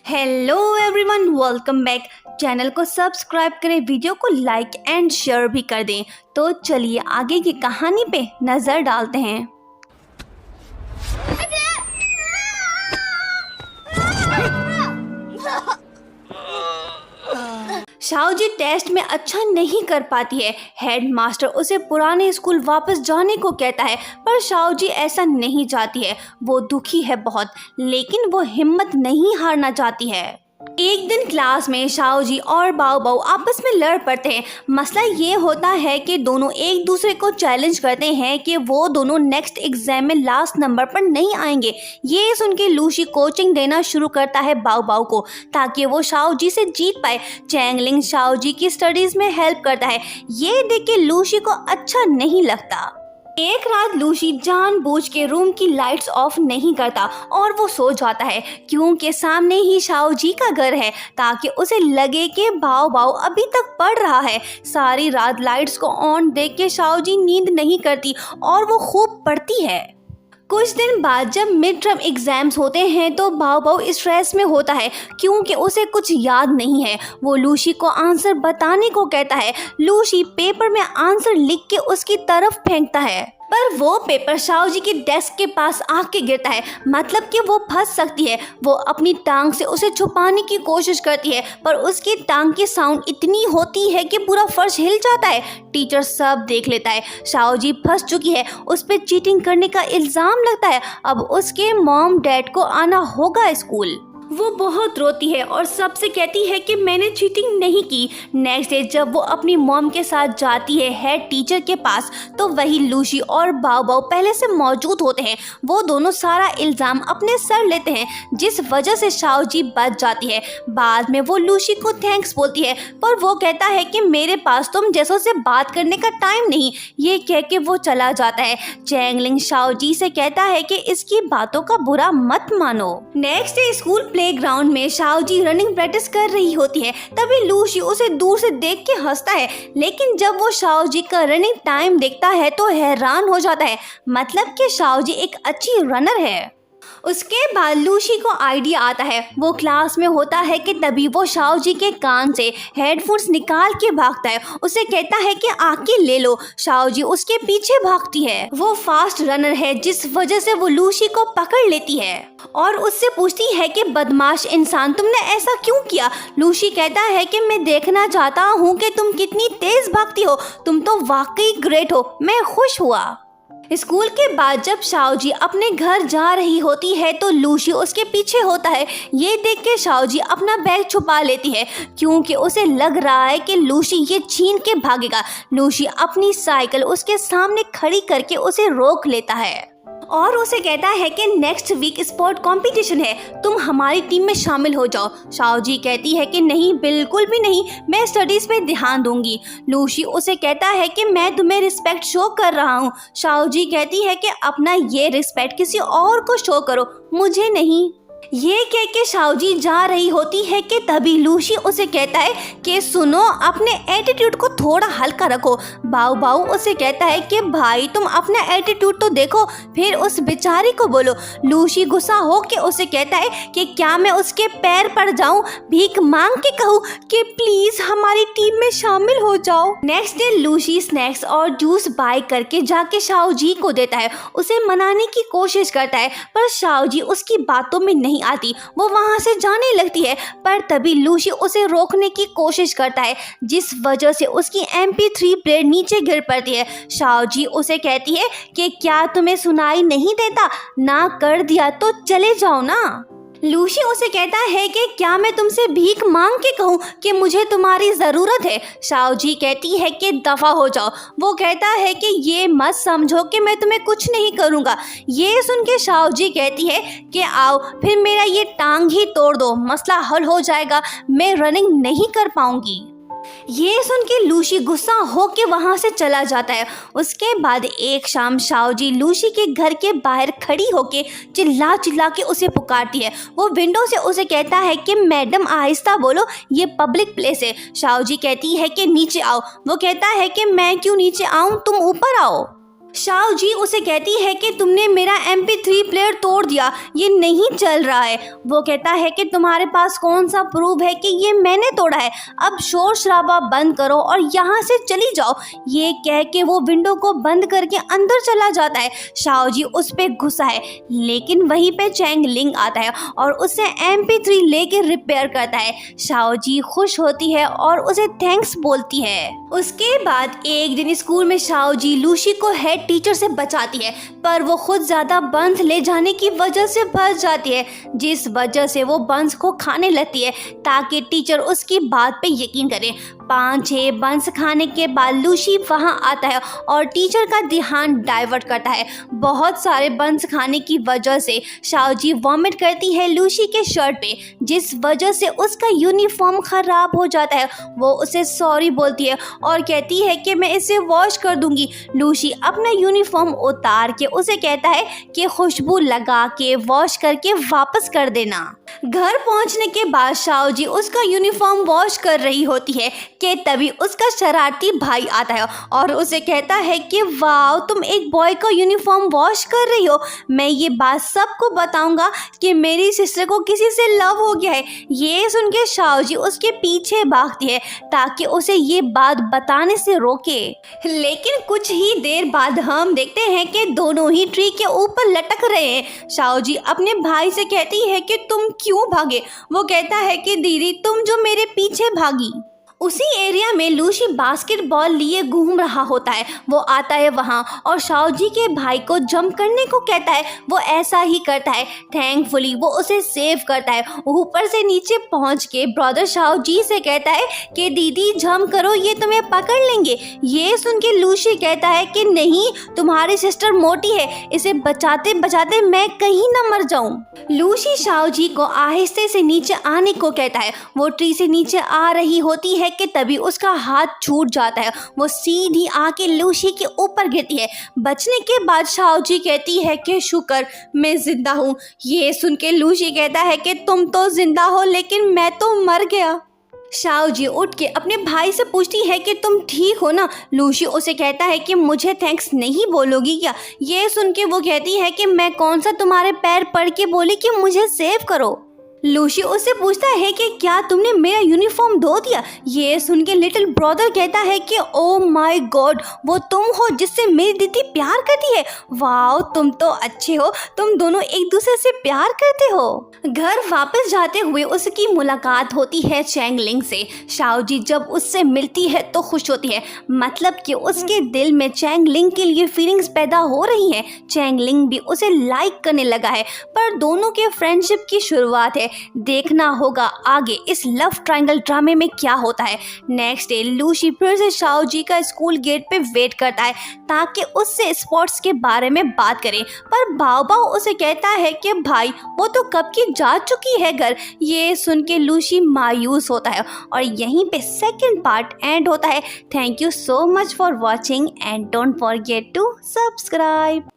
Hello everyone, welcome back. Channel को subscribe करें, video को लाइक एंड शेयर भी कर दें। तो चलिए आगे की कहानी पे नज़र डालते हैं। शाओजी टेस्ट में अच्छा नहीं कर पाती है। हेडमास्टर उसे पुराने स्कूल वापस जाने को कहता है, पर शाओजी ऐसा नहीं चाहती है। वो दुखी है बहुत, लेकिन वो हिम्मत नहीं हारना चाहती है। एक दिन क्लास में शाओजी और बाओ बाओ आपस में लड़ पड़ते हैं। मसला ये होता है कि दोनों एक दूसरे को चैलेंज करते हैं कि वो दोनों नेक्स्ट एग्जाम में लास्ट नंबर पर नहीं आएंगे। ये सुन के लूशी कोचिंग देना शुरू करता है बाओ बाओ को, ताकि वो शाओजी से जीत पाए। चैंगलिंग शाओजी की स्टडीज में हेल्प करता है। ये देख के लूशी को अच्छा नहीं लगता। एक रात लूशी जानबूझ के रूम की लाइट्स ऑफ नहीं करता और वो सो जाता है, क्योंकि सामने ही शाओजी का घर है, ताकि उसे लगे कि बाओ बाओ अभी तक पढ़ रहा है। सारी रात लाइट्स को ऑन देख के शाओजी नींद नहीं करती और वो खूब पढ़ती है। कुछ दिन बाद जब मिड टर्म एग्जाम्स होते हैं तो बाओ बाओ स्ट्रेस में होता है, क्योंकि उसे कुछ याद नहीं है। वो लूशी को आंसर बताने को कहता है। लूशी पेपर में आंसर लिख के उसकी तरफ फेंकता है, पर वो पेपर शाओजी के डेस्क के पास आके गिरता है, मतलब कि वो फंस सकती है। वो अपनी टांग से उसे छुपाने की कोशिश करती है, पर उसकी टांग की साउंड इतनी होती है कि पूरा फर्श हिल जाता है। टीचर सब देख लेता है। शाओजी फंस चुकी है, उस पर चीटिंग करने का इल्जाम लगता है। अब उसके मॉम डैड को आना होगा स्कूल। वो बहुत रोती है और सबसे कहती है कि मैंने चीटिंग नहीं की। नेक्स्ट डे जब वो अपनी मॉम के साथ जाती है हेड टीचर के पास, तो वही लूशी और बाओ बाओ पहले से मौजूद होते हैं। वो दोनों सारा इल्ज़ाम अपने सर लेते हैं, जिस वजह से शाओजी बच जाती है। बाद में वो लूशी को थैंक्स बोलती है, पर वो कहता है कि मेरे पास तुम जैसों से बात करने का टाइम नहीं। ये कह के वो चला जाता है। चैंगलिंग शाओजी से कहता है कि इसकी बातों का बुरा मत मानो। नेक्स्ट डे स्कूल प्लेग्राउंड में शाओजी रनिंग प्रैक्टिस कर रही होती है। तभी लूशी उसे दूर से देख के हंसता है, लेकिन जब वो शाओजी का रनिंग टाइम देखता है तो हैरान हो जाता है, मतलब कि शाओजी एक अच्छी रनर है। उसके बाद लूशी को आइडिया आता है। वो क्लास में होता है कि तभी वो शाओजी के कान से हेडफोन्स निकाल के भागता है। उसे कहता है कि आके ले लो। शाओजी उसके पीछे भागती है। वो फास्ट रनर है, जिस वजह से वो लूशी को पकड़ लेती है और उससे पूछती है कि बदमाश इंसान, तुमने ऐसा क्यों किया। लूशी कहता है कि मैं देखना चाहता हूँ कि तुम कितनी तेज भागती हो। तुम तो वाकई ग्रेट हो, मैं खुश हुआ। स्कूल के बाद जब शाओजी अपने घर जा रही होती है तो लूशी उसके पीछे होता है। ये देख के शाओजी अपना बैग छुपा लेती है, क्योंकि उसे लग रहा है कि लूशी ये छीन के भागेगा। लूशी अपनी साइकिल उसके सामने खड़ी करके उसे रोक लेता है और उसे कहता है कि नेक्स्ट वीक स्पोर्ट कंपटीशन है, तुम हमारी टीम में शामिल हो जाओ। शाओजी कहती है कि नहीं, बिल्कुल भी नहीं, मैं स्टडीज पे ध्यान दूंगी। लूशी उसे कहता है कि मैं तुम्हें रिस्पेक्ट शो कर रहा हूँ। शाओजी कहती है कि अपना ये रिस्पेक्ट किसी और को शो करो, मुझे नहीं। ये कह के शाओजी जा रही होती है कि तभी लूशी उसे कहता है कि सुनो, अपने एटीट्यूड को थोड़ा हल्का रखो। बाओ बाओ उसे कहता है कि भाई तुम अपना एटीट्यूड तो देखो, फिर उस बेचारी को बोलो। लूशी गुस्सा हो के उसे कहता है कि क्या मैं उसके पैर पर जाऊं, भीख मांग के कहूं कि प्लीज हमारी टीम में शामिल हो जाओ। नेक्स्ट डे लूशी स्नैक्स और जूस बाय करके जाके शाओजी को देता है। उसे मनाने की कोशिश करता है, पर शाओजी उसकी बातों में नहीं आती। वो वहां से जाने लगती है, पर तभी लूशी उसे रोकने की कोशिश करता है, जिस वजह से उसकी MP3 प्लेयर नीचे गिर पड़ती है। शाओजी उसे कहती है कि क्या तुम्हें सुनाई नहीं देता, ना कर दिया तो चले जाओ ना। लूशी उसे कहता है कि क्या मैं तुमसे भीख मांग के कहूँ कि मुझे तुम्हारी ज़रूरत है। शाओजी कहती है कि दफ़ा हो जाओ। वो कहता है कि ये मत समझो कि मैं तुम्हें कुछ नहीं करूँगा। ये सुन के शाओजी कहती है कि आओ फिर मेरा ये टांग ही तोड़ दो, मसला हल हो जाएगा, मैं रनिंग नहीं कर पाऊँगी। ये सुन के लूशी गुस्सा हो के वहाँ से चला जाता है। उसके बाद एक शाम शाओजी लूशी के घर के बाहर खड़ी होके चिल्ला चिल्ला के उसे पुकारती है। वो विंडो से उसे कहता है कि मैडम आहिस्ता बोलो, ये पब्लिक प्लेस है। शाओजी कहती है कि नीचे आओ। वो कहता है कि मैं क्यों नीचे आऊँ, तुम ऊपर आओ। शाओ जी उसे कहती है कि तुमने मेरा MP3 प्लेयर तोड़ दिया, ये नहीं चल रहा है। वो कहता है कि तुम्हारे पास कौन सा प्रूफ है कि ये मैंने तोड़ा है, अब शोर शराबा बंद करो और यहाँ से चली जाओ। ये कह के वो विंडो को बंद करके अंदर चला जाता है। शाओ जी उस पे गुस्सा है, लेकिन वहीं पे चैंग लिंग आता है और उसे MP3 लेके रिपेयर करता है। शाओ जी खुश होती है और उसे थैंक्स बोलती है। उसके बाद एक दिन स्कूल में शाओ जी लूसी को हेड टीचर से बचाती है, पर वो खुद ज्यादा बंस ले जाने की वजह से फंस जाती है, जिस वजह से वो बंस को खाने लगती है ताकि टीचर उसकी बात पे यकीन करे। 5-6 बंस खाने के बाद लूसी वहां आता है और टीचर का ध्यान डाइवर्ट करता है। बहुत सारे बंस खाने की वजह से शाओ जी वॉमिट करती है लूसी के शर्ट पे, जिस वजह से उसका यूनिफॉर्म खराब हो जाता है। वो उसे सॉरी बोलती है और कहती है कि मैं इसे वॉश कर दूंगी। लूसी अपना यूनिफॉर्म उतार के उसे कहता है कि खुशबू लगा के वॉश करके वापस कर देना। घर पहुंचने के बाद शाओ जी उसका यूनिफॉर्म वॉश कर रही होती है कि तभी उसका शरारती भाई आता है और उसे कहता है कि वाह, तुम एक बॉय का यूनिफॉर्म वॉश कर रही हो, मैं ये बात सबको बताऊंगा कि मेरी सिस्टर को किसी से लव हो गया है। ये सुन के शाओ जी उसके पीछे भागती है ताकि उसे ये बात बताने से रोके। लेकिन कुछ ही देर बाद हम देखते हैं कि दोनों ही ट्री के ऊपर लटक रहे हैं। शाओ जी अपने भाई से कहती है कि तुम क्यों भागे। वो कहता है कि दीदी तुम जो मेरे पीछे भागी। उसी एरिया में लूसी बास्केटबॉल लिए घूम रहा होता है। वो आता है वहाँ और शाओ जी के भाई को जंप करने को कहता है। वो ऐसा ही करता है। थैंकफुली वो उसे सेव करता है। ऊपर से नीचे पहुँच के ब्रदर शाओ जी से कहता है कि दीदी जंप करो, ये तुम्हें पकड़ लेंगे। ये सुन के लूसी कहता है कि नहीं, तुम्हारी सिस्टर मोटी है, इसे बचाते बचाते मैं कहीं ना मर जाऊं। लूसी शाओ जी को आहिस्ते से नीचे आने को कहता है। वो ट्री से नीचे आ रही होती है कि तभी उसका हाथ छूट जाता है। वो सीधी आके लूसी के ऊपर गिरती है। बचने के बाद शाओ जी कहती है कि शुक्र मैं जिंदा हूँ। ये सुन के लूसी कहता है कि तुम तो जिंदा हो लेकिन मैं तो मर गया। शाओ जी उठ के अपने भाई से पूछती है कि तुम ठीक हो ना। लूसी उसे कहता है कि मुझे थैंक्स नहीं बोलोगी क्या। ये सुन के वो कहती है कि मैं कौन सा तुम्हारे पैर पड़ के बोली कि मुझे सेव करो। लूसी उससे पूछता है कि क्या तुमने मेरा यूनिफॉर्म धो दिया। ये सुन के लिटिल ब्रदर कहता है कि ओ माय गॉड, वो तुम हो जिससे मेरी दीदी प्यार करती है। वाओ, तुम तो अच्छे हो, तुम दोनों एक दूसरे से प्यार करते हो। घर वापस जाते हुए उसकी मुलाकात होती है चैंग लिंग से। शाओ जी जब उससे मिलती है तो खुश होती है, मतलब कि उसके दिल में चैंग लिंग के लिए फीलिंग्स पैदा हो रही हैं। चैंग लिंग भी उसे लाइक करने लगा है, पर दोनों के फ्रेंडशिप की शुरुआत है। देखना होगा आगे इस लव ट्रायंगल ड्रामे में क्या होता है। नेक्स्ट डे लूसी फिर से शाओ जी का स्कूल गेट पे वेट करता है ताकि उससे स्पोर्ट्स के बारे में बात करें, पर बाओ बाओ उसे कहता है कि भाई वो तो कब की जा चुकी है घर। ये सुन के लूसी मायूस होता है और यहीं पे सेकंड पार्ट एंड होता है। Thank you so much for watching and don't forget to subscribe.